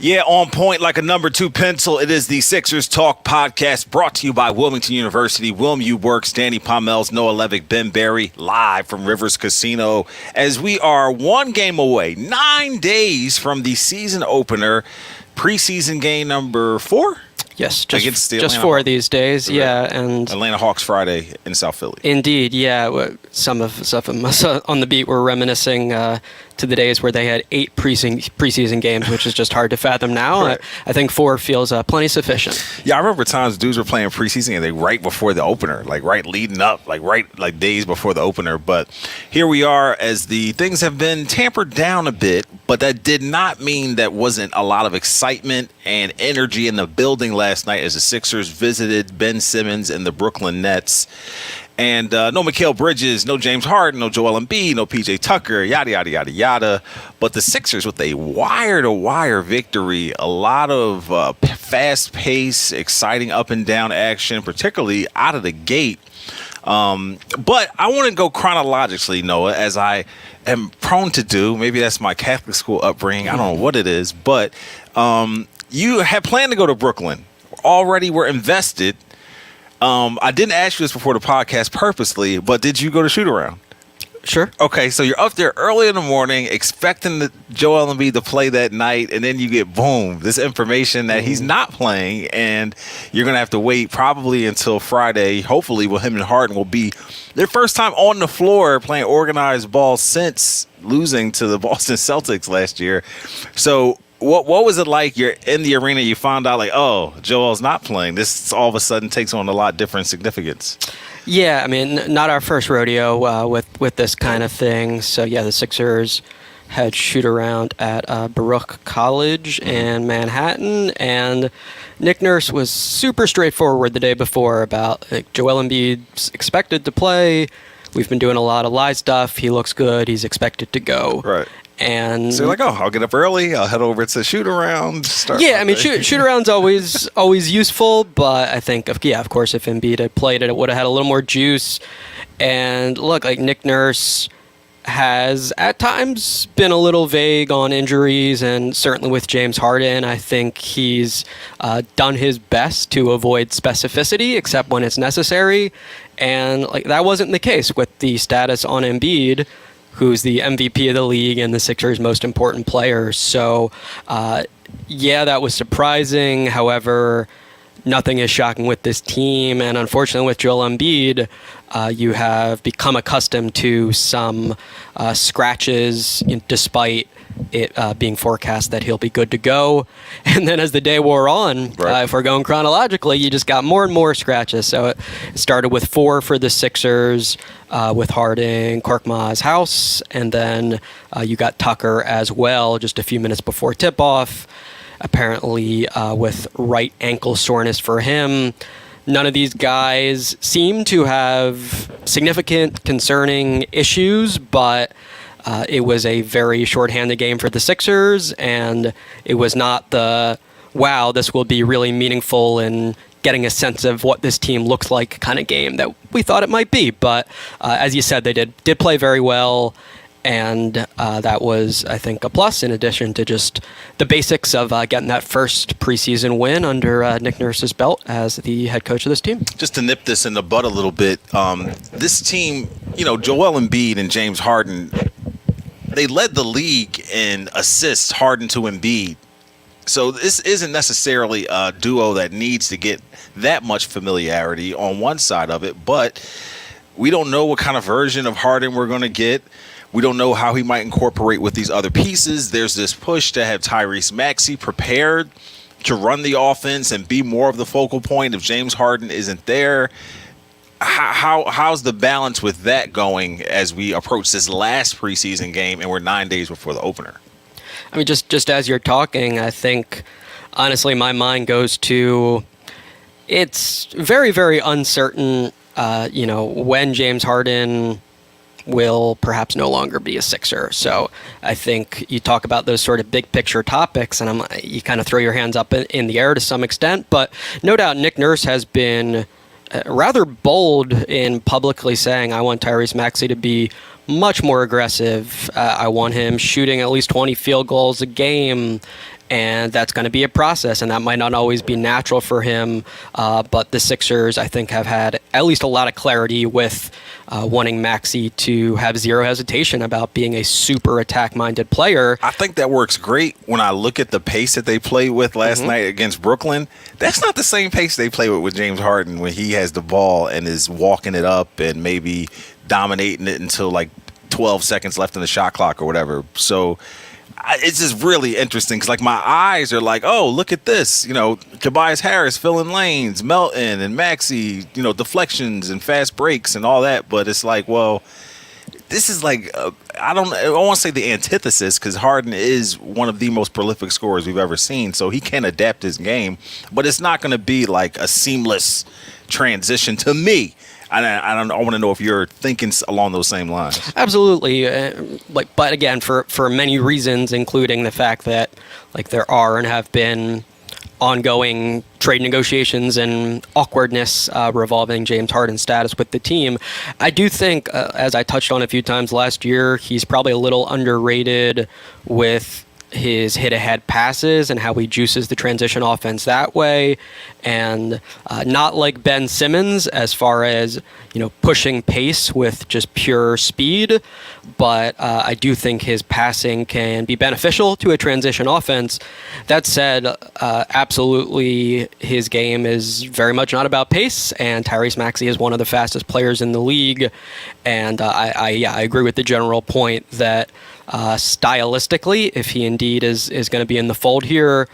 Yeah, on point like a number 2 pencil. It is the Sixers Talk podcast brought to you by Wilmington University. WilmU Works, Danny Pommells, Noah Levick, Ben Berry, live from Rivers Casino as we are one game away, 9 days from the season opener, preseason game number 4. Yes, just 4 these days, yeah, and Atlanta Hawks Friday in South Philly. Indeed, yeah. Some of us on the beat were reminiscing to the days where they had 8 preseason games, which is just hard to fathom now. Right. I think 4 feels plenty sufficient. Yeah, I remember times dudes were playing preseason and they right before the opener, like right leading up, like days before the opener. But here we are as the things have been tampered down a bit, but that did not mean that wasn't a lot of excitement and energy in the building last night as the Sixers visited Ben Simmons and the Brooklyn Nets. And no Mikal Bridges, no James Harden, no Joel Embiid, no PJ Tucker, yada, yada, yada, yada. But the Sixers with a wire-to-wire victory, a lot of fast-paced, exciting up-and-down action, particularly out of the gate. But I want to go chronologically, Noah, as I am prone to do. Maybe that's my Catholic school upbringing. I don't know what it is. But you had planned to go to Brooklyn. Already were invested. I didn't ask you this before the podcast purposely, but did you go to shoot around? Sure. Okay, so you're up there early in the morning expecting Joel Embiid to play that night, and then you get, boom, this information that he's not playing, and you're going to have to wait probably until Friday. Hopefully, him and Harden will be their first time on the floor playing organized ball since losing to the Boston Celtics last year. So what was it like? You're in the arena, you found out like, oh, Joel's not playing. This all of a sudden takes on a lot different significance. Yeah, I mean, not our first rodeo with this kind of thing. So yeah, the Sixers had shoot around at Baruch College in Manhattan, and Nick Nurse was super straightforward the day before about Joel Embiid's expected to play. We've been doing a lot of live stuff. He looks good. He's expected to go. Right. And so you're like, oh, I'll get up early. I'll head over to shoot around. Yeah, I mean, shoot around's always useful, but I think, of course, if Embiid had played it would have had a little more juice. And look, like Nick Nurse has at times been a little vague on injuries, and certainly with James Harden, I think he's done his best to avoid specificity, except when it's necessary. And like that wasn't the case with the status on Embiid, who's the MVP of the league and the Sixers' most important player. So, yeah, that was surprising. However, nothing is shocking with this team. And unfortunately, with Joel Embiid, you have become accustomed to some scratches, despite it being forecast that he'll be good to go. And then as the day wore on, right, if we're going chronologically, you just got more and more scratches. So it started with 4 for the Sixers with Harden, Korkmaz, House, and then you got Tucker as well just a few minutes before tip-off, apparently with right ankle soreness for him. None of these guys seem to have significant concerning issues, but it was a very shorthanded game for the Sixers, and it was not the, wow, this will be really meaningful in getting a sense of what this team looks like kind of game that we thought it might be. But as you said, they did play very well, and that was, I think, a plus in addition to just the basics of getting that first preseason win under Nick Nurse's belt as the head coach of this team. Just to nip this in the bud a little bit, this team, Joel Embiid and James Harden, they led the league in assists, Harden to Embiid. So this isn't necessarily a duo that needs to get that much familiarity on one side of it, but we don't know what kind of version of Harden we're going to get. We don't know how he might incorporate with these other pieces. There's this push to have Tyrese Maxey prepared to run the offense and be more of the focal point if James Harden isn't there. How's the balance with that going as we approach this last preseason game and we're 9 days before the opener? I mean, just as you're talking, I think, honestly, my mind goes to it's very, very uncertain, when James Harden will perhaps no longer be a Sixer. So I think you talk about those sort of big picture topics, and you kind of throw your hands up in the air to some extent. But no doubt Nick Nurse has been rather bold in publicly saying, I want Tyrese Maxey to be much more aggressive. I want him shooting at least 20 field goals a game. and that's going to be a process, and that might not always be natural for him. But the Sixers, I think, have had at least a lot of clarity with wanting Maxey to have zero hesitation about being a super attack-minded player. I think that works great when I look at the pace that they played with last night against Brooklyn. That's not the same pace they play with James Harden when he has the ball and is walking it up and maybe dominating it until like 12 seconds left in the shot clock or whatever. So it's just really interesting because, like, my eyes are like, oh, look at this. You know, Tobias Harris filling lanes, Melton and Maxey, you know, deflections and fast breaks and all that. But it's like, well, this is like, I don't want to say the antithesis because Harden is one of the most prolific scorers we've ever seen. So he can adapt his game, but it's not going to be like a seamless transition to me. I want to know if you're thinking along those same lines. Absolutely, but again, for many reasons, including the fact that like there are and have been ongoing trade negotiations and awkwardness revolving James Harden's status with the team. I do think, as I touched on a few times last year, he's probably a little underrated with his hit-ahead passes and how he juices the transition offense that way, and not like Ben Simmons as far as, you know, pushing pace with just pure speed, but I do think his passing can be beneficial to a transition offense. That said, absolutely his game is very much not about pace, and Tyrese Maxey is one of the fastest players in the league, and I agree with the general point that stylistically, if he indeed is going to be in the fold here,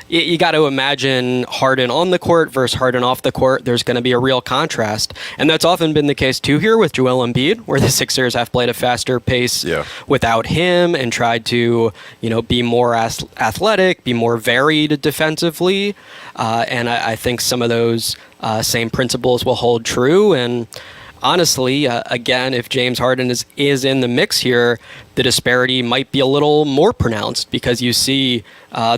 you got to imagine Harden on the court versus Harden off the court. There's going to be a real contrast. And that's often been the case, too, here with Joel Embiid, where the Sixers have played a faster pace without him and tried to, you know, be more athletic, be more varied defensively. And I think some of those same principles will hold true. And honestly, again, if James Harden is in the mix here, the disparity might be a little more pronounced because you see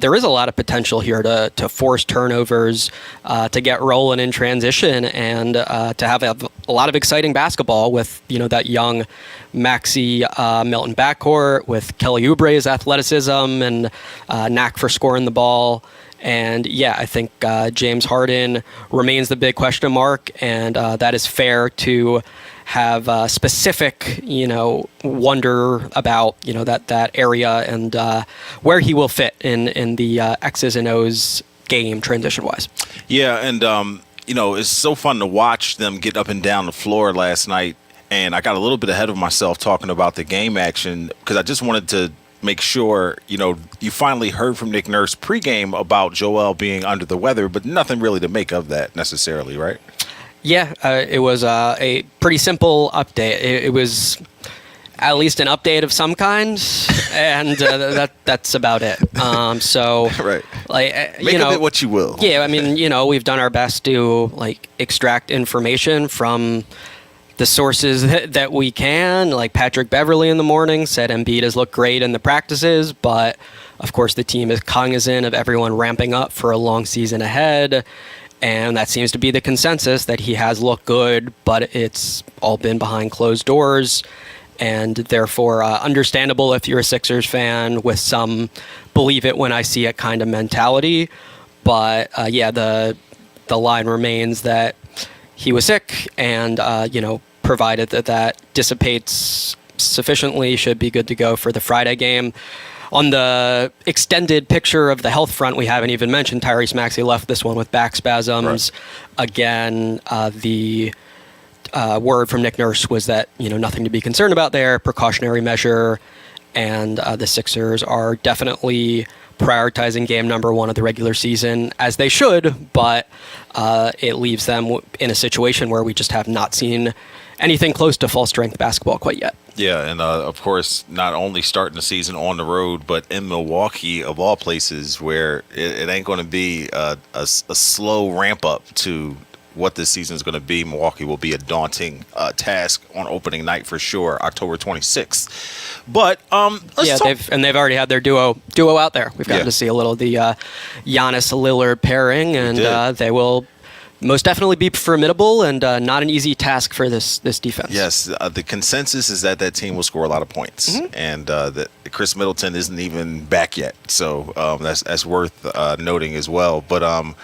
there is a lot of potential here to force turnovers, to get rolling in transition, and to have a lot of exciting basketball with, you know, that young Maxey Melton backcourt with Kelly Oubre's athleticism and knack for scoring the ball. And yeah, I think James Harden remains the big question mark, and that is fair to have specific, you know, wonder about, you know, that area and where he will fit in the X's and O's game transition wise. Yeah, and you know, it's so fun to watch them get up and down the floor last night. And I got a little bit ahead of myself talking about the game action because I just wanted to make sure, you know, you finally heard from Nick Nurse pregame about Joel being under the weather, but nothing really to make of that necessarily, right? Yeah, it was a pretty simple update. It was at least an update of some kind, and that's about it. So, right, like, make of it what you will. Yeah, I mean, you know, we've done our best to like extract information from the sources that we can. Like Patrick Beverly in the morning said Embiid has looked great in the practices, but of course the team is cognizant of everyone ramping up for a long season ahead. And that seems to be the consensus, that he has looked good, but it's all been behind closed doors. And therefore, understandable if you're a Sixers fan with some believe it when I see it kind of mentality. But yeah, the line remains that he was sick, and you know, provided that dissipates sufficiently, should be good to go for the Friday game. On the extended picture of the health front, we haven't even mentioned Tyrese Maxey left this one with back spasms. Right. Again, the word from Nick Nurse was that, you know, nothing to be concerned about there, precautionary measure, and the Sixers are definitely prioritizing game number one of the regular season, as they should, but it leaves them in a situation where we just have not seen anything close to full strength basketball quite yet. Yeah, and of course, not only starting the season on the road, but in Milwaukee, of all places, where it ain't going to be a slow ramp up to what this season is going to be. Milwaukee will be a daunting task on opening night for sure, October 26th. But they've already had their duo out there. We've gotten to see a little of the Giannis Lillard pairing, and they will most definitely be formidable and not an easy task for this defense. Yes, the consensus is that team will score a lot of points, and that Chris Middleton isn't even back yet. So that's worth noting as well. But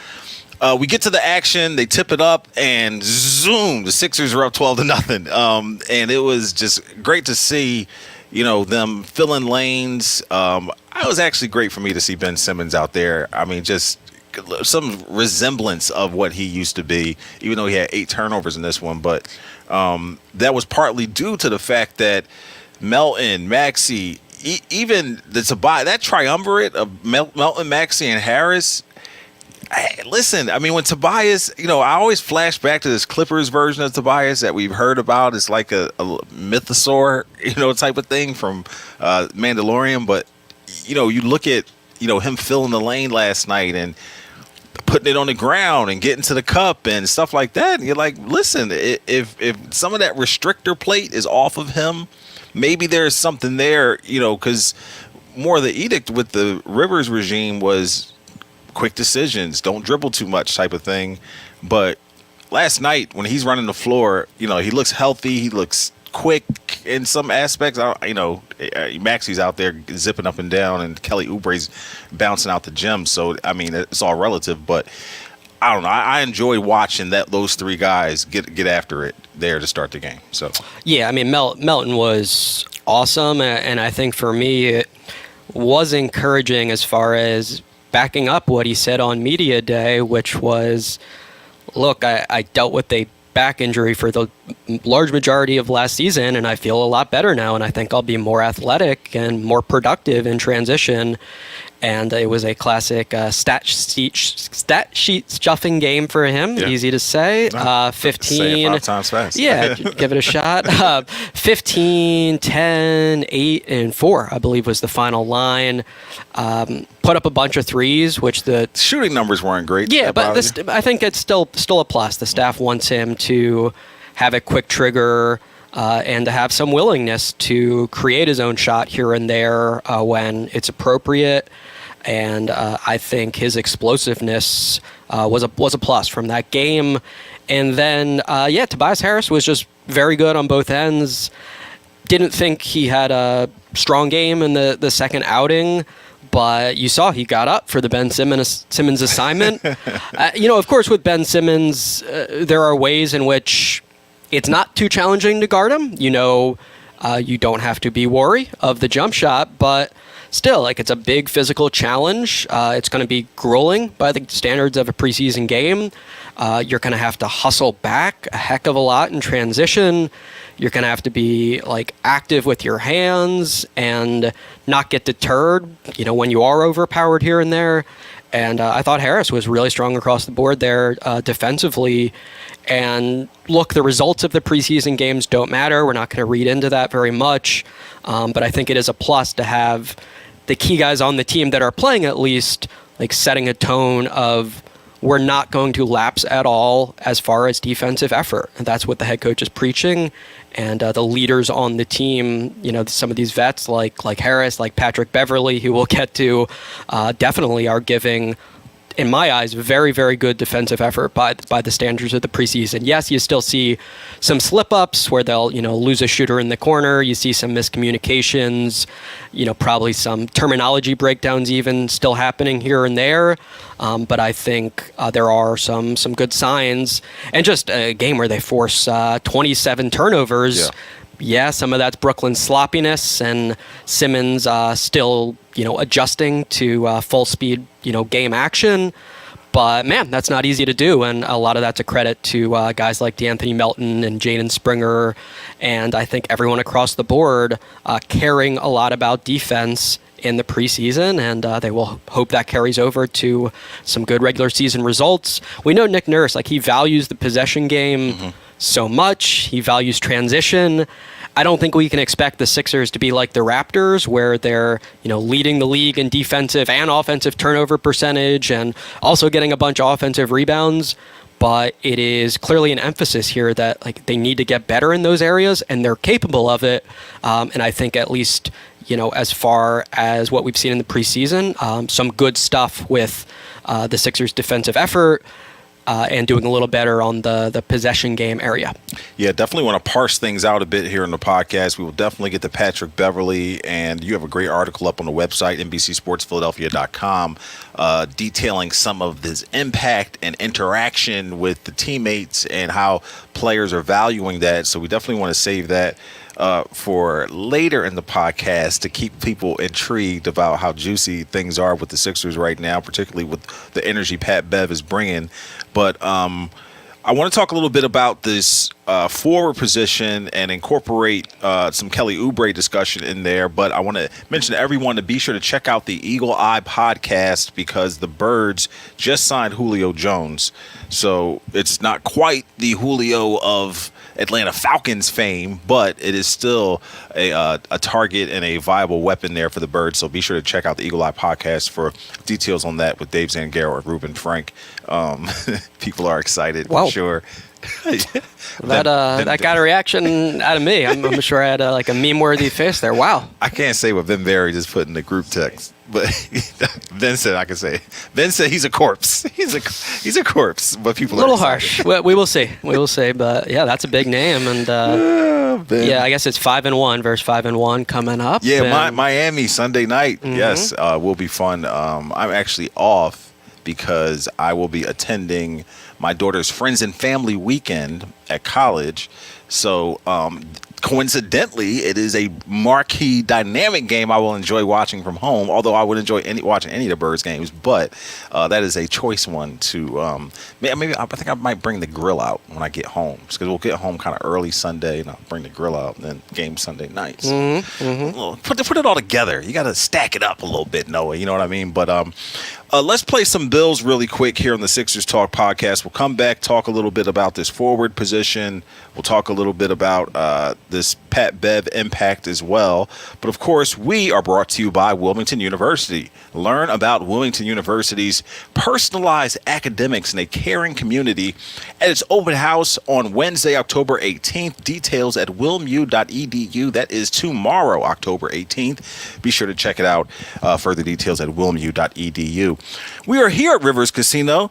we get to the action, they tip it up, and zoom, the Sixers are up 12-0. And it was just great to see, them filling lanes. It was actually great for me to see Ben Simmons out there. I mean, just some resemblance of what he used to be, even though he had 8 turnovers in this one. But that was partly due to the fact that Melton, Maxey, even that triumvirate of Melton, Maxey, and Harris. Listen, I mean, when Tobias, I always flash back to this Clippers version of Tobias that we've heard about. It's like a mythosaur, type of thing from Mandalorian. But, you look at, him filling the lane last night and putting it on the ground and getting to the cup and stuff like that. And you're like, listen, if some of that restrictor plate is off of him, maybe there's something there, because more of the edict with the Rivers regime was quick decisions, don't dribble too much type of thing. But last night when he's running the floor, he looks healthy, he looks quick in some aspects. Maxey's out there zipping up and down, and Kelly Oubre's bouncing out the gym. So I mean, it's all relative, but I don't know. I enjoy watching those 3 guys get after it there to start the game. So yeah, I mean, Melton was awesome, and I think for me it was encouraging as far as backing up what he said on media day, which was, look, I dealt with a back injury for the large majority of last season, and I feel a lot better now, and I think I'll be more athletic and more productive in transition. And it was a classic stat sheet stuffing game for him. Yeah. Easy to say. 15. Say it 5 times fast. Yeah, give it a shot. 15, 10, 8, and 4, I believe was the final line. Put up a bunch of threes, which the shooting numbers weren't great. Yeah, but I think it's still a plus. The staff wants him to have a quick trigger. And to have some willingness to create his own shot here and there when it's appropriate. And I think his explosiveness was a plus from that game. And then, Tobias Harris was just very good on both ends. Didn't think he had a strong game in the second outing, but you saw he got up for the Ben Simmons assignment. Of course, with Ben Simmons, there are ways in which it's not too challenging to guard him. You don't have to be wary of the jump shot, but still, it's a big physical challenge. It's going to be grueling by the standards of a preseason game. You're going to have to hustle back a heck of a lot in transition. You're going to have to be active with your hands and not get deterred, when you are overpowered here and there. And I thought Harris was really strong across the board there defensively. And look, the results of the preseason games don't matter. We're not going to read into that very much. But I think it is a plus to have the key guys on the team that are playing at least setting a tone of we're not going to lapse at all as far as defensive effort. And that's what the head coach is preaching. And the leaders on the team, some of these vets like Harris, like Patrick Beverly, who we'll get to, definitely are giving, in my eyes, very, very good defensive effort by the standards of the preseason. Yes, you still see some slip-ups where they'll, lose a shooter in the corner. You see some miscommunications, probably some terminology breakdowns even still happening here and there. But I think there are some good signs. And just a game where they force 27 turnovers. Yeah, some of that's Brooklyn's sloppiness and Simmons still, adjusting to full speed, game action. But man, that's not easy to do, and a lot of that's a credit to guys like DeAnthony Melton and Jaden Springer, and I think everyone across the board caring a lot about defense in the preseason, and they will hope that carries over to some good regular season results. We know Nick Nurse, he values the possession game so much. He values transition. I don't think we can expect the Sixers to be like the Raptors, where they're, leading the league in defensive and offensive turnover percentage and also getting a bunch of offensive rebounds. But it is clearly an emphasis here that they need to get better in those areas, and they're capable of it. And I think at least, as far as what we've seen in the preseason, some good stuff with the Sixers' defensive effort. and doing a little better on the possession game area. Yeah, definitely want to parse things out a bit here in the podcast. We will definitely get to Patrick Beverly, and you have a great article up on the website, NBCSportsPhiladelphia.com, detailing some of his impact and interaction with the teammates and how players are valuing that. So we definitely want to save that for later in the podcast to keep people intrigued about how juicy things are with the Sixers right now, particularly with the energy Pat Bev is bringing. But I want to talk a little bit about this forward position and incorporate some Kelly Oubre discussion in there. But I want to mention to everyone to be sure to check out the Eagle Eye podcast, because the Birds just signed Julio Jones. So it's not quite the Julio of Atlanta Falcons fame, but it is still a target and a viable weapon there for the Birds. So be sure to check out the Eagle Eye podcast for details on that with Dave Zangaro and Ruben Frank. People are excited, for sure. That got a reaction out of me. I'm sure I had a meme-worthy face there. Wow. I can't say what Ben Berry just put in the group text, but Ben said I can say. Ben said he's a corpse. He's a corpse, but people are a little excited. harsh. We will see. We will see. But yeah, that's a big name, and yeah, I guess it's 5-1 versus 5-1 coming up. Yeah, Miami Sunday night. Mm-hmm. Yes, will be fun. I'm actually off because I will be attending my daughter's friends and family weekend at college. So coincidentally, it is a marquee, dynamic game I will enjoy watching from home, although I would enjoy watching any of the Birds games. But that is a choice one to maybe I think I might bring the grill out when I get home, because we'll get home kind of early Sunday, and I'll bring the grill out, and then game Sunday night. So put it all together. You got to stack it up a little bit, Noah. You know what I mean? But let's play some Bills really quick here on the Sixers Talk podcast. We'll come back, talk a little bit about this forward position. We'll talk a little bit about this Pat Bev impact as well. But, of course, we are brought to you by Wilmington University. Learn about Wilmington University's personalized academics in a caring community at its open house on Wednesday, October 18th. Details at wilmu.edu. That is tomorrow, October 18th. Be sure to check it out. Further details at wilmu.edu. We are here at Rivers Casino.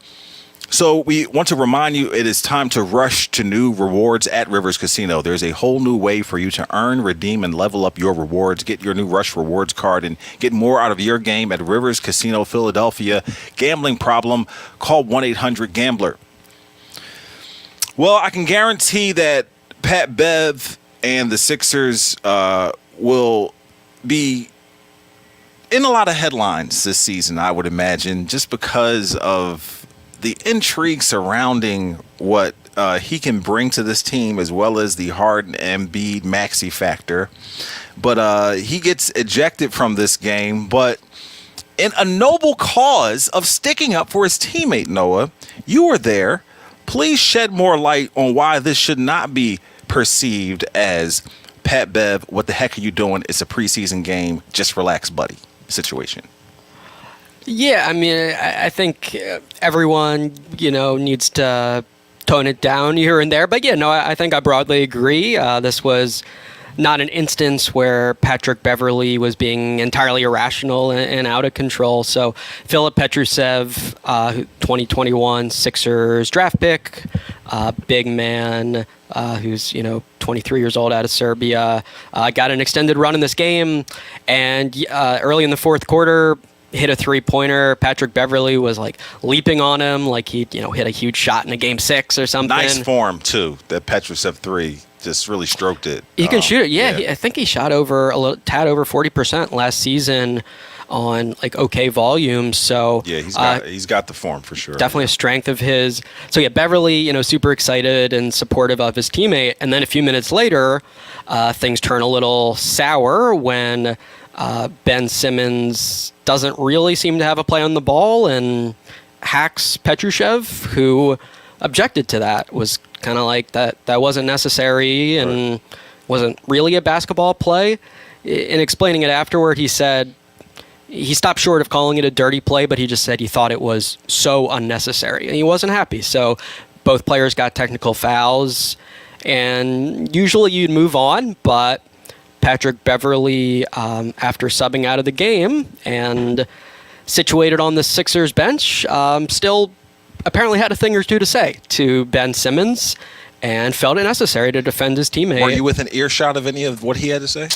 So we want to remind you, it is time to rush to new rewards at Rivers Casino. There's a whole new way for you to earn, redeem, and level up your rewards. Get your new Rush Rewards card and get more out of your game at Rivers Casino Philadelphia. Gambling problem? Call 1-800-GAMBLER. Well, I can guarantee that Pat Bev and the Sixers will be in a lot of headlines this season, I would imagine, just because of the intrigue surrounding what he can bring to this team, as well as the Harden, Embiid, Maxey factor. But he gets ejected from this game, but in a noble cause of sticking up for his teammate, Noah. You were there. Please shed more light on why this should not be perceived as Pat Bev, what the heck are you doing? It's a preseason game. Just relax, buddy situation. Yeah, I mean, I think everyone, needs to tone it down here and there. But yeah, no, I think I broadly agree. This was not an instance where Patrick Beverly was being entirely irrational and out of control. So Filip Petrusev, 2021 Sixers draft pick, big man, who's 23 years old out of Serbia, got an extended run in this game, and early in the fourth quarter, hit a three-pointer. Patrick Beverly was leaping on him like he hit a huge shot in a game 6 or something. Nice form too. That Petrusev 3 just really stroked it. He can shoot it. Yeah. I think he shot over a little tad over 40% last season on okay volume. So yeah, he's got the form for sure. Definitely a strength of his. So yeah, Beverly, super excited and supportive of his teammate. And then a few minutes later, things turn a little sour when Ben Simmons doesn't really seem to have a play on the ball and hacks Petrusev, who objected to that. Was kind of like that wasn't necessary and wasn't really a basketball play. In explaining it afterward, he said he stopped short of calling it a dirty play, but he just said he thought it was so unnecessary and he wasn't happy. So both players got technical fouls, and usually you'd move on, but Patrick Beverly, after subbing out of the game and situated on the Sixers bench, still apparently had a thing or two to say to Ben Simmons and felt it necessary to defend his teammate. Were you within earshot of any of what he had to say?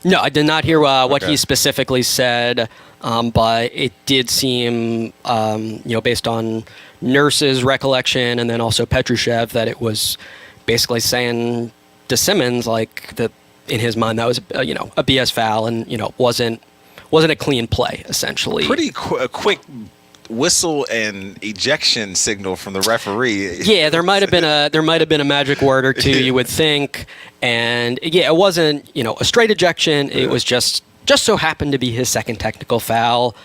No, I did not hear what he specifically said, but it did seem, based on Nurse's recollection and then also Petrushev, that it was basically saying to Simmons like that in his mind that was a BS foul and wasn't a clean play essentially. Pretty quick whistle and ejection signal from the referee. Yeah, there might have been a magic word or two, you would think, and it wasn't a straight ejection. It was just so happened to be his second technical foul.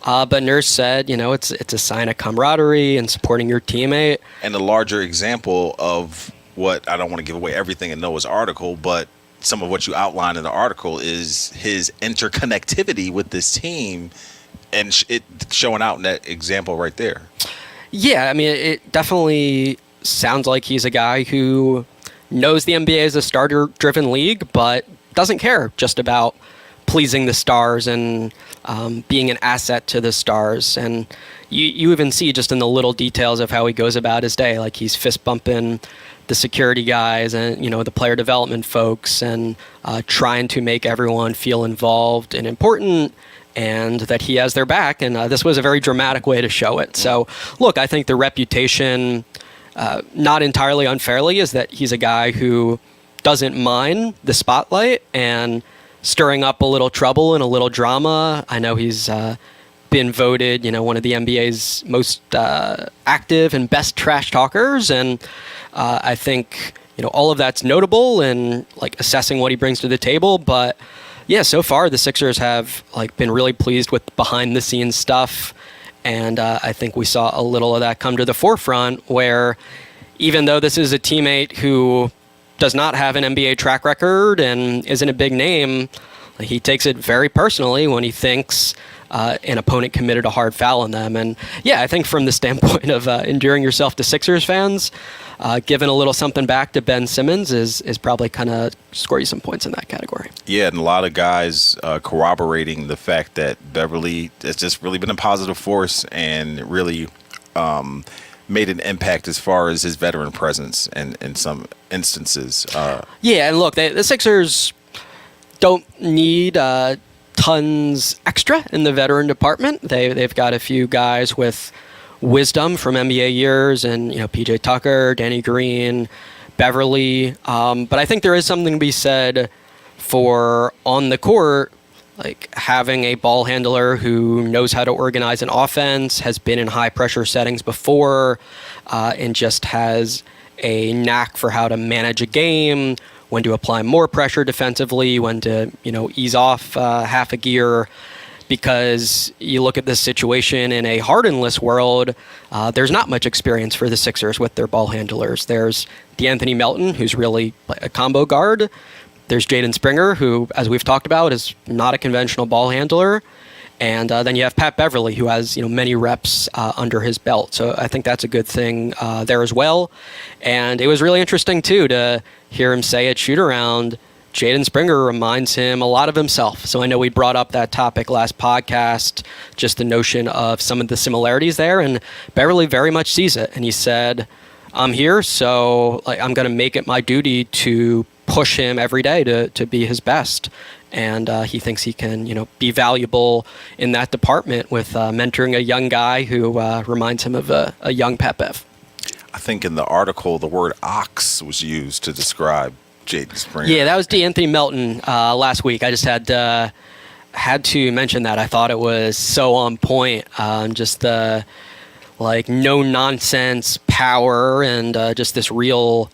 But Nurse said, it's a sign of camaraderie and supporting your teammate. And a larger example of what, I don't want to give away everything in Noah's article, but some of what you outlined in the article is his interconnectivity with this team, and it showing out in that example right there. Yeah, I mean, it definitely sounds like he's a guy who knows the NBA is a starter-driven league, but doesn't care just about pleasing the stars and being an asset to the stars. And you even see just in the little details of how he goes about his day, like he's fist bumping the security guys and the player development folks and trying to make everyone feel involved and important and that he has their back. And this was a very dramatic way to show it. So look, I think the reputation, not entirely unfairly, is that he's a guy who doesn't mind the spotlight and stirring up a little trouble and a little drama. I know he's been voted, one of the NBA's most active and best trash talkers, and I think all of that's notable and like assessing what he brings to the table. But yeah, so far the Sixers have been really pleased with behind the scenes stuff, and I think we saw a little of that come to the forefront. Where even though this is a teammate who does not have an NBA track record and isn't a big name, he takes it very personally when he thinks an opponent committed a hard foul on them. And yeah, I think from the standpoint of endearing yourself to Sixers fans, giving a little something back to Ben Simmons is probably kind of score you some points in that category. Yeah, and a lot of guys corroborating the fact that Beverly has just really been a positive force and really made an impact as far as his veteran presence in some instances. Yeah, and look, the Sixers don't need tons extra in the veteran department. They've got a few guys with wisdom from NBA years, and PJ Tucker, Danny Green, Beverly. But I think there is something to be said for on the court, like having a ball handler who knows how to organize an offense, has been in high pressure settings before, and just has a knack for how to manage a game, when to apply more pressure defensively, when to ease off half a gear. Because you look at this situation in a Hardenless world, there's not much experience for the Sixers with their ball handlers. There's DeAnthony Melton, who's really a combo guard. There's Jaden Springer, who, as we've talked about, is not a conventional ball handler. And then you have Pat Beverly, who has many reps under his belt. So I think that's a good thing there as well. And it was really interesting, too, to hear him say at shoot-around, Jaden Springer reminds him a lot of himself. So I know we brought up that topic last podcast, just the notion of some of the similarities there. And Beverly very much sees it. And he said, I'm here, so I'm going to make it my duty to push him every day to be his best. And he thinks he can, be valuable in that department with mentoring a young guy who reminds him of a young Pat Bev. I think in the article, the word ox was used to describe Jaden Springer. Yeah, that was DeAnthony Melton last week. I just had to mention that. I thought it was so on point. Just the no nonsense power and just this real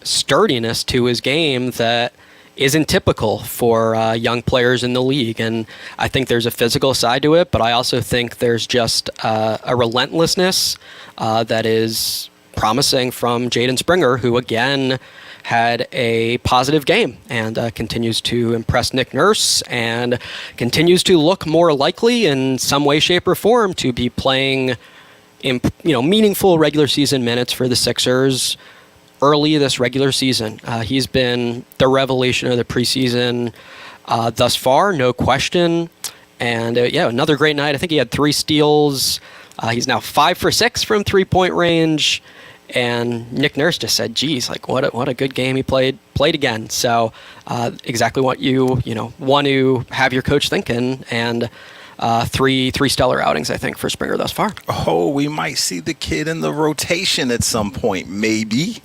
sturdiness to his game that isn't typical for young players in the league. And I think there's a physical side to it, but I also think there's just a relentlessness that is promising from Jaden Springer, who again had a positive game and continues to impress Nick Nurse and continues to look more likely in some way, shape, or form to be playing in meaningful regular season minutes for the Sixers early this regular season. He's been the revelation of the preseason thus far, no question. And another great night. I think he had 3 steals, He's now 5 for 6 from 3-point range. And Nick Nurse just said, geez, like what a good game he played again. So exactly what you want to have your coach thinking. And three stellar outings, I think, for Springer thus far. Oh, we might see the kid in the rotation at some point, maybe.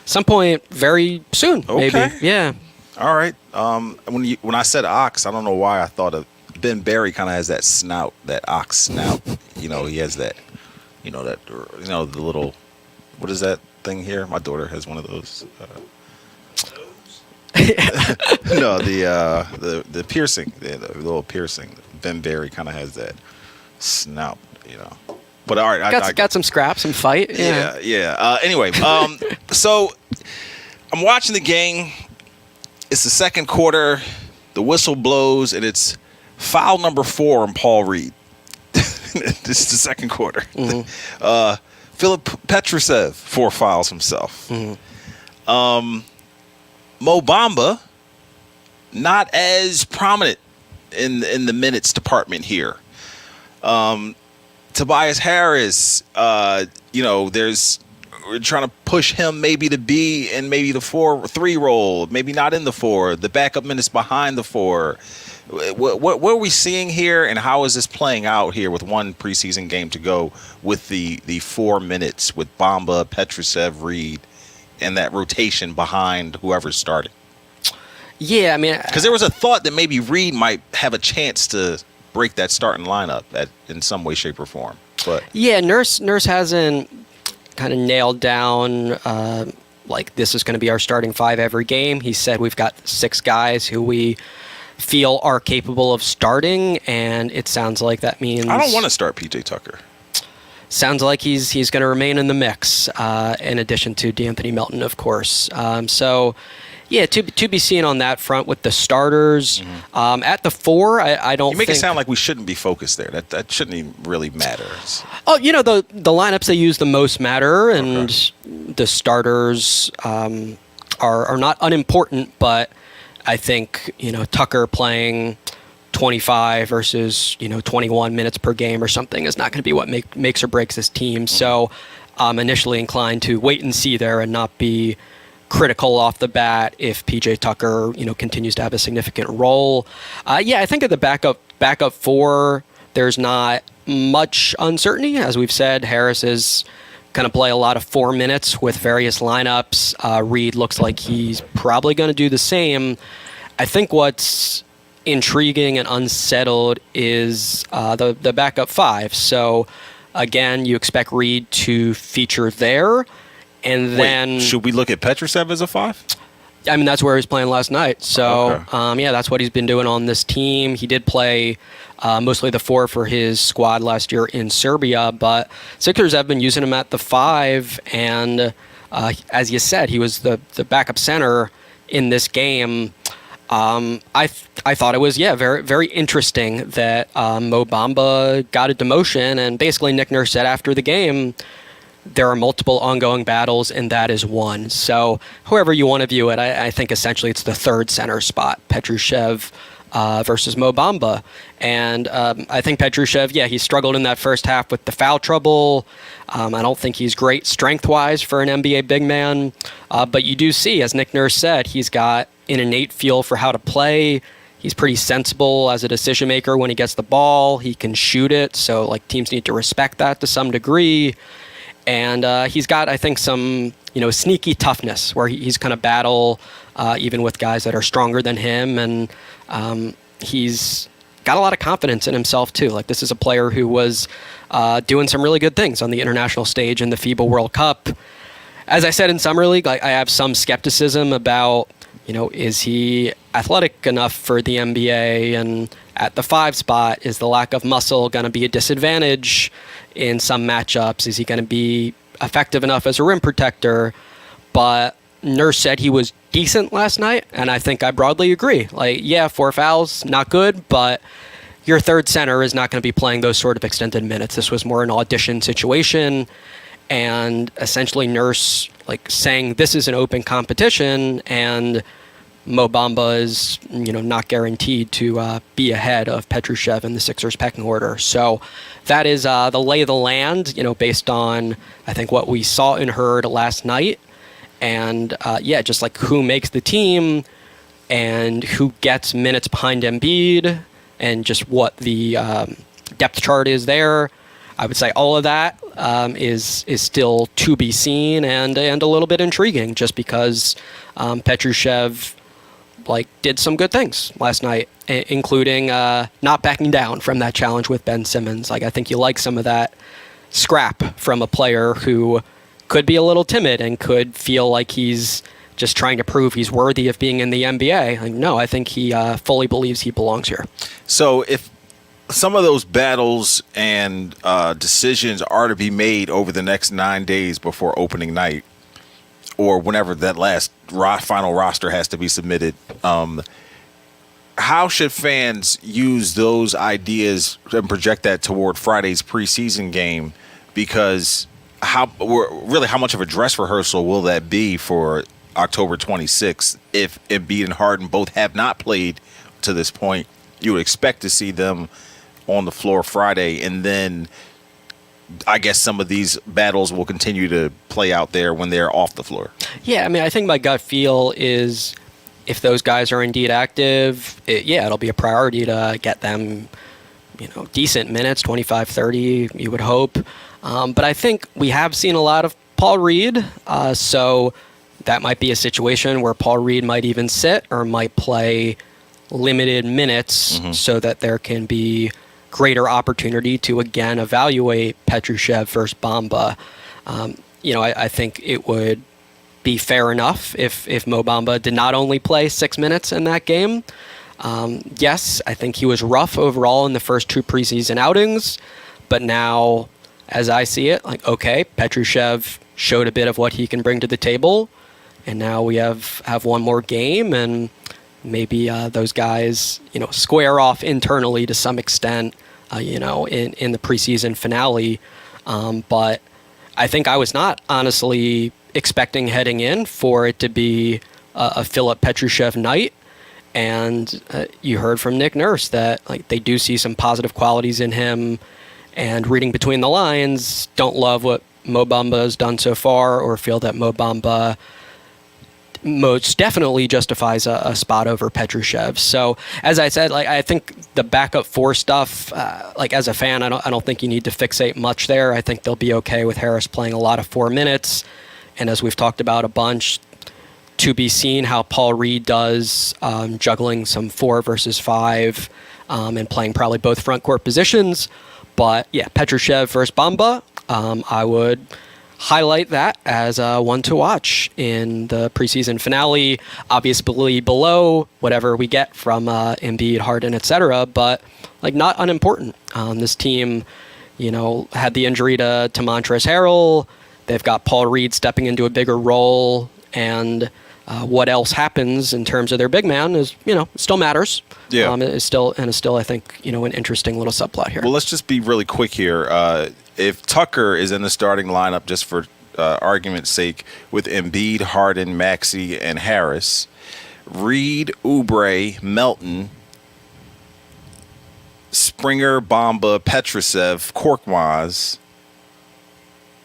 Some point very soon, maybe. Yeah. All right. When I said ox, I don't know why I thought of Ben Barry. Kind of has that snout, that ox snout. He has that. The little. What is that thing here? My daughter has one of those. No, the piercing, the little piercing. Ben Barry kind of has that snout, But all right, got some scraps, some fight. Yeah. Anyway, so I'm watching the game. It's the second quarter. The whistle blows, and it's foul number 4 on Paul Reed. This is the second quarter. Mm-hmm. Philip Petrusev 4 fouls himself. Mm-hmm. Mo Bamba, not as prominent in the minutes department here. Tobias Harris, we're trying to push him maybe to be in maybe the 4-3 role, maybe not in the 4, the backup minutes behind the 4. What are we seeing here, and how is this playing out here with one preseason game to go with the 4 minutes with Bamba, Petrusev, Reed, and that rotation behind whoever's starting? Yeah, I mean, because there was a thought that maybe Reed might have a chance to break that starting lineup in some way, shape, or form. But yeah, Nurse hasn't kind of nailed down like this is going to be our starting 5 every game. He said we've got 6 guys who we feel are capable of starting, and it sounds like that means I don't want to start PJ Tucker. Sounds like he's going to remain in the mix, in addition to D'Anthony Melton, of course. So, yeah, to be seen on that front with the starters. Mm-hmm. At the 4, I don't. You make it sound like we shouldn't be focused there. That shouldn't even really matter. Oh, the lineups they use the most matter, and the starters are not unimportant, but I think Tucker playing 25 versus 21 minutes per game or something is not going to be what makes or breaks this team. So I'm initially inclined to wait and see there and not be critical off the bat if PJ Tucker continues to have a significant role. I think at the backup 4 there's not much uncertainty. As we've said, Harris is going to play a lot of 4 minutes with various lineups. Reed looks like he's probably going to do the same. I think what's intriguing and unsettled is the backup 5. So again, you expect Reed to feature there, and then should we look at Petrusev as a 5? I mean, that's where he was playing last night. So that's what he's been doing on this team. He did play mostly the 4 for his squad last year in Serbia, but Sixers have been using him at the 5, and as you said, he was the backup center in this game. I thought it was very very interesting that Mo Bamba got a demotion, and basically Nick Nurse said after the game there are multiple ongoing battles, and that is one. So however you want to view it, I think essentially it's the 3rd center spot, Petrusev versus Mo Bamba. And I think Petrusev, he struggled in that first half with the foul trouble. I don't think he's great strength-wise for an NBA big man. But you do see, as Nick Nurse said, he's got an innate feel for how to play. He's pretty sensible as a decision maker when he gets the ball. He can shoot it, so teams need to respect that to some degree. And he's got, I think, some sneaky toughness where he's kind of battle even with guys that are stronger than him, and he's got a lot of confidence in himself too. This is a player who was doing some really good things on the international stage in the FIBA World Cup. As I said in Summer League, I have some skepticism about is he athletic enough for the NBA, and at the 5 spot, is the lack of muscle going to be a disadvantage in some matchups? Is he going to be effective enough as a rim protector? But Nurse said he was decent last night, and I think I broadly agree. 4 fouls, not good, but your 3rd center is not going to be playing those sort of extended minutes. This was more an audition situation, and essentially Nurse saying this is an open competition, and Mo Bamba is, not guaranteed to be ahead of Petrushev in the Sixers pecking order. So that is the lay of the land, based on, I think, what we saw and heard last night. And, just like who makes the team and who gets minutes behind Embiid and just what the depth chart is there. I would say all of that is still to be seen and a little bit intriguing, just because Petrushev did some good things last night, including not backing down from that challenge with Ben Simmons. I think you like some of that scrap from a player who could be a little timid and could feel like he's just trying to prove he's worthy of being in the NBA. No, I think he fully believes he belongs here. So if some of those battles and decisions are to be made over the next 9 days before opening night, or whenever that last final roster has to be submitted, how should fans use those ideas and project that toward Friday's preseason game? Because how much of a dress rehearsal will that be for October 26th if Embiid and Harden both have not played to this point? You would expect to see them on the floor Friday, and then I guess some of these battles will continue to play out there when they're off the floor. Yeah, I think my gut feel is if those guys are indeed active, it'll be a priority to get them, decent minutes, 25, 30, you would hope. But I think we have seen a lot of Paul Reed, so that might be a situation where Paul Reed might even sit or might play limited minutes so that there can be greater opportunity to again evaluate Petrushev versus Bamba. I think it would be fair enough if Mo Bamba did not only play 6 minutes in that game. Yes, I think he was rough overall in the first 2 preseason outings, but now, as I see it, Petrushev showed a bit of what he can bring to the table, and now we have one more game, and maybe those guys, square off internally to some extent, in the preseason finale. But I think I was not honestly expecting heading in for it to be a Philip Petrushev night. And you heard from Nick Nurse that they do see some positive qualities in him, and reading between the lines, don't love what Mo Bamba has done so far, or feel that Mo Bamba most definitely justifies a spot over Petrushev. So, as I said, I think the backup 4 stuff, as a fan, I don't think you need to fixate much there. I think they'll be okay with Harris playing a lot of 4 minutes, and as we've talked about a bunch, to be seen how Paul Reed does, juggling some 4 versus 5, and playing probably both front court positions. But yeah, Petrushev versus Bamba, I would highlight that as one to watch in the preseason finale. Obviously below whatever we get from Embiid, Harden, etc., but not unimportant. This team, had the injury to Montrezl Harrell. They've got Paul Reed stepping into a bigger role, and what else happens in terms of their big man is, it still matters. Yeah. It's still, I think, an interesting little subplot here. Well, let's just be really quick here. If Tucker is in the starting lineup, just for argument's sake, with Embiid, Harden, Maxey, and Harris, Reed, Oubre, Melton, Springer, Bamba, Petrushev, Korkmaz,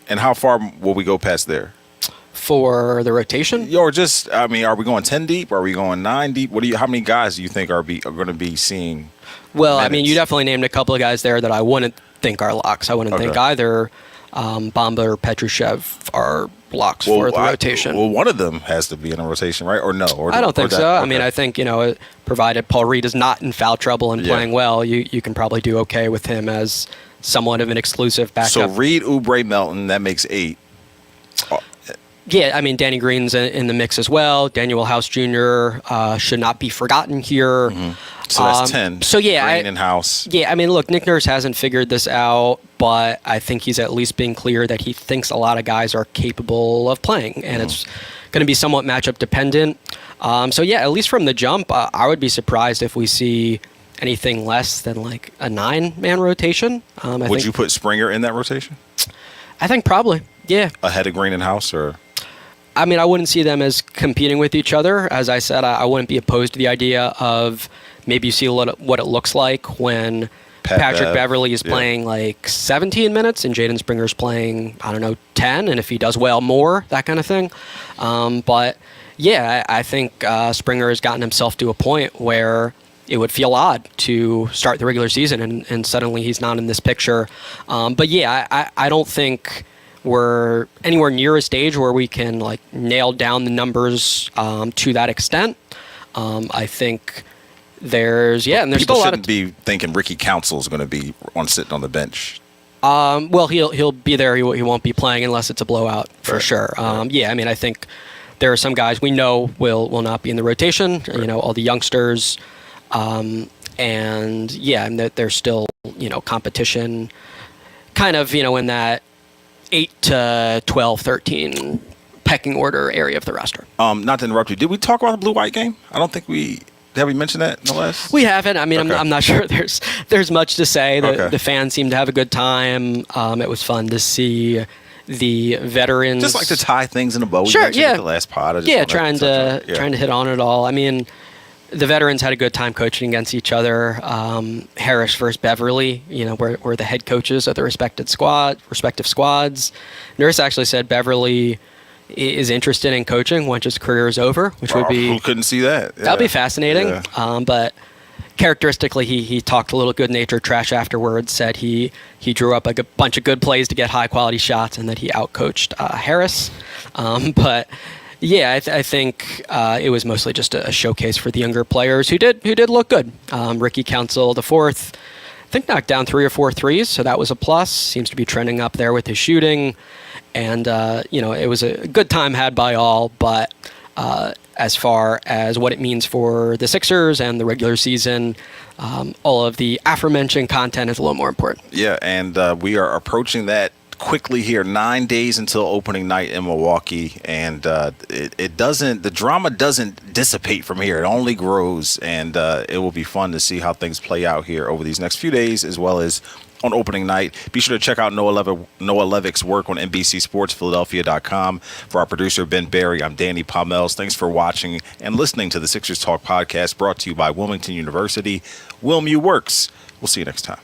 and how far will we go past there? For the rotation? Or just, are we going 10 deep? Are we going 9 deep? How many guys do you think are going to be seeing Well, minutes? You definitely named a couple of guys there that I wouldn't think are locks. I wouldn't think either Bamba or Petrushev are locks for the rotation. Well, one of them has to be in a rotation, right? Or no? I don't think so. Okay. I think, provided Paul Reed is not in foul trouble and playing well, you can probably do okay with him as somewhat of an exclusive backup. So Reed, Oubre, Melton, that makes 8. Yeah, Danny Green's in the mix as well. Daniel House Jr. Should not be forgotten here. Mm-hmm. So that's 10. So yeah, Green and House. Yeah, look, Nick Nurse hasn't figured this out, but I think he's at least been clear that he thinks a lot of guys are capable of playing, and it's going to be somewhat matchup dependent. So yeah, at least from the jump, I would be surprised if we see anything less than a 9-man rotation. Would you put Springer in that rotation? I think probably, yeah. Ahead of Green and House, or? I mean, I wouldn't see them as competing with each other. As I said, I wouldn't be opposed to the idea of maybe you see what it looks like when Patrick Beverly is playing like 17 minutes and Jaden Springer's playing, I don't know, 10, and if he does well, more, that kind of thing. But yeah, I think Springer has gotten himself to a point where it would feel odd to start the regular season and suddenly he's not in this picture. But yeah, I don't think we're anywhere near a stage where we can like nail down the numbers to that extent. I think there's people still a lot of shouldn't be thinking Ricky Council is going to be sitting on the bench. Well, he'll be there. He won't be playing unless it's a blowout for sure. Yeah, I mean, I think there are some guys we know will not be in the rotation. Right. You know, all the youngsters, and yeah, and there's still competition, kind of in that 8 to 12, 13 pecking order area of the roster. Not to interrupt you, did we talk about the blue-white game? I don't think we. Have we mentioned that in the last? We haven't. I mean, okay. I'm not sure there's much to say. The fans seem to have a good time. It was fun to see the veterans. Just like to tie things in a bow. Sure, yeah. The last pod. Trying to hit on it all. I mean, the veterans had a good time coaching against each other. Harris versus Beverly, were the head coaches of the respective squads. Nurse actually said Beverly is interested in coaching once his career is over, which would be... Who couldn't see that? Yeah. That'd be fascinating. Yeah. But characteristically, he talked a little good-natured trash afterwards, said he drew up a bunch of good plays to get high-quality shots and that he outcoached Harris. But yeah, I think it was mostly just a showcase for the younger players who did look good. Ricky Council, the fourth, I think knocked down 3 or 4 threes, so that was a plus. Seems to be trending up there with his shooting. And, it was a good time had by all, but as far as what it means for the Sixers and the regular season, all of the aforementioned content is a little more important. Yeah, and we are approaching that quickly here, 9 days until opening night in Milwaukee, and the drama doesn't dissipate from here. It only grows, and it will be fun to see how things play out here over these next few days, as well as on opening night. Be sure to check out Noah Levick's work on NBCSportsPhiladelphia.com. For our producer, Ben Barry, I'm Danny Pommells. Thanks for watching and listening to the Sixers Talk podcast, brought to you by Wilmington University. WilMU works. We'll see you next time.